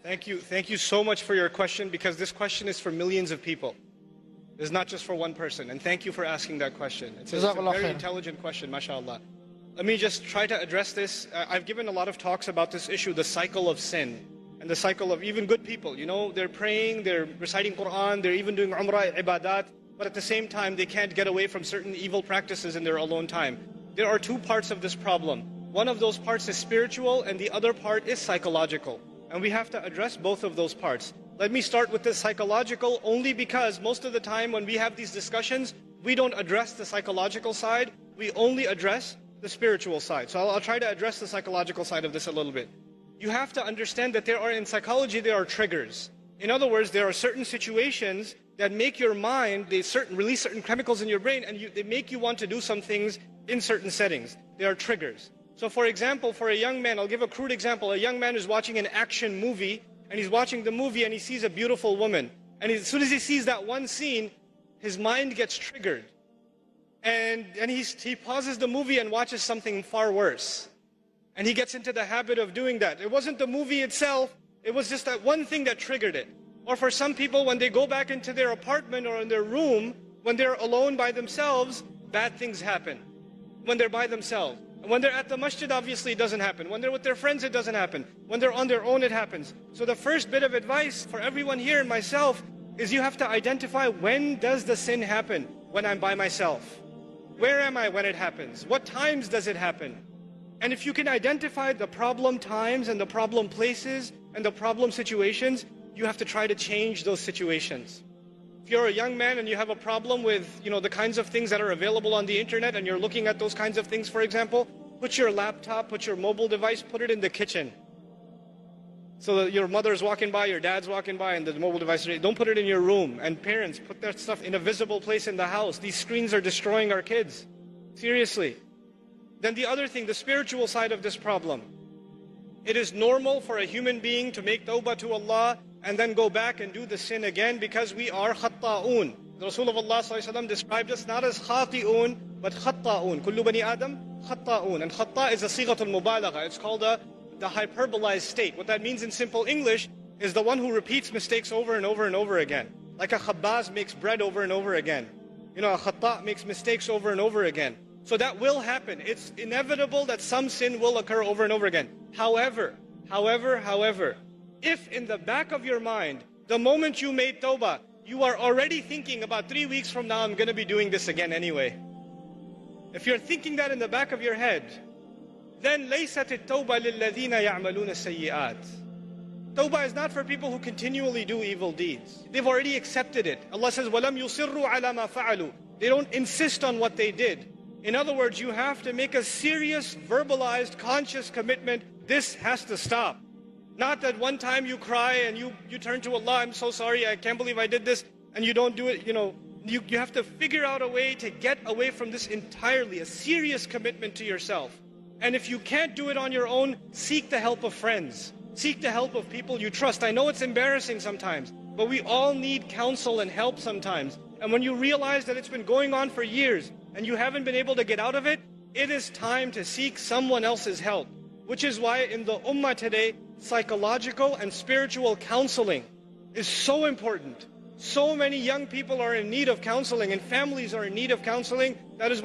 Thank you so much for your question, because this question is for millions of people. It's not just for one person. And thank you for asking that question. It's a very intelligent question, mashallah. Let me just try to address this. I've given a lot of talks about this issue, the cycle of sin, and the cycle of even good people. You know, they're praying, they're reciting Quran, they're even doing umrah, ibadat, but at the same time, they can't get away from certain evil practices in their alone time. There are two parts of this problem. One of those parts is spiritual, and the other part is psychological. And we have to address both of those parts. Let me start with the psychological, only because most of the time when we have these discussions, we don't address the psychological side, we only address the spiritual side. So I'll try to address the psychological side of this a little bit. You have to understand that in psychology, there are triggers. In other words, there are certain situations that make your mind, release certain chemicals in your brain, and they make you want to do some things in certain settings. They are triggers. So for example, for a young man, I'll give a crude example. A young man is watching an action movie, and he's watching the movie and he sees a beautiful woman. And as soon as he sees that one scene, his mind gets triggered. And he pauses the movie and watches something far worse. And he gets into the habit of doing that. It wasn't the movie itself, it was just that one thing that triggered it. Or for some people, when they go back into their apartment or in their room, when they're alone by themselves, bad things happen. When they're by themselves. And when they're at the masjid, obviously it doesn't happen. When they're with their friends, it doesn't happen. When they're on their own, it happens. So the first bit of advice for everyone here and myself is you have to identify, when does the sin happen? When I'm by myself. Where am I when it happens? What times does it happen? And if you can identify the problem times and the problem places and the problem situations, you have to try to change those situations. If you're a young man and you have a problem with, the kinds of things that are available on the internet, and you're looking at those kinds of things, for example, put your laptop, put your mobile device, put it in the kitchen. So that your mother's walking by, your dad's walking by, and the mobile device, don't put it in your room. And parents, put that stuff in a visible place in the house. These screens are destroying our kids. Seriously. Then the other thing, the spiritual side of this problem. It is normal for a human being to make tawbah to Allah and then go back and do the sin again, because we are khatta'un. The Rasul of Allah ﷺ described us not as khati'un, but khatta'un. Kullu bani Adam khatta'un. And khatta' is a sighatul mubalagha. It's called the hyperbolized state. What that means in simple English is the one who repeats mistakes over and over and over again. Like a khabbaz makes bread over and over again. A khatta' makes mistakes over and over again. So that will happen. It's inevitable that some sin will occur over and over again. However, if in the back of your mind, the moment you made tawbah, you are already thinking about 3 weeks from now, I'm going to be doing this again anyway. If you're thinking that in the back of your head, then لَيْسَتِ التَّوْبَةِ لِلَّذِينَ يَعْمَلُونَ السَّيِّئَاتِ. Tawbah is not for people who continually do evil deeds. They've already accepted it. Allah says, وَلَمْ يُصِرُّوا عَلَى مَا فَعَلُوا. They don't insist on what they did. In other words, you have to make a serious, verbalized, conscious commitment. This has to stop. Not that one time you cry and you turn to Allah, I'm so sorry, I can't believe I did this, and you don't do it. You have to figure out a way to get away from this entirely, a serious commitment to yourself. And if you can't do it on your own, seek the help of friends. Seek the help of people you trust. I know it's embarrassing sometimes, but we all need counsel and help sometimes. And when you realize that it's been going on for years and you haven't been able to get out of it, it is time to seek someone else's help. Which is why in the ummah today, psychological and spiritual counseling is so important. So many young people are in need of counseling, and families are in need of counseling. That is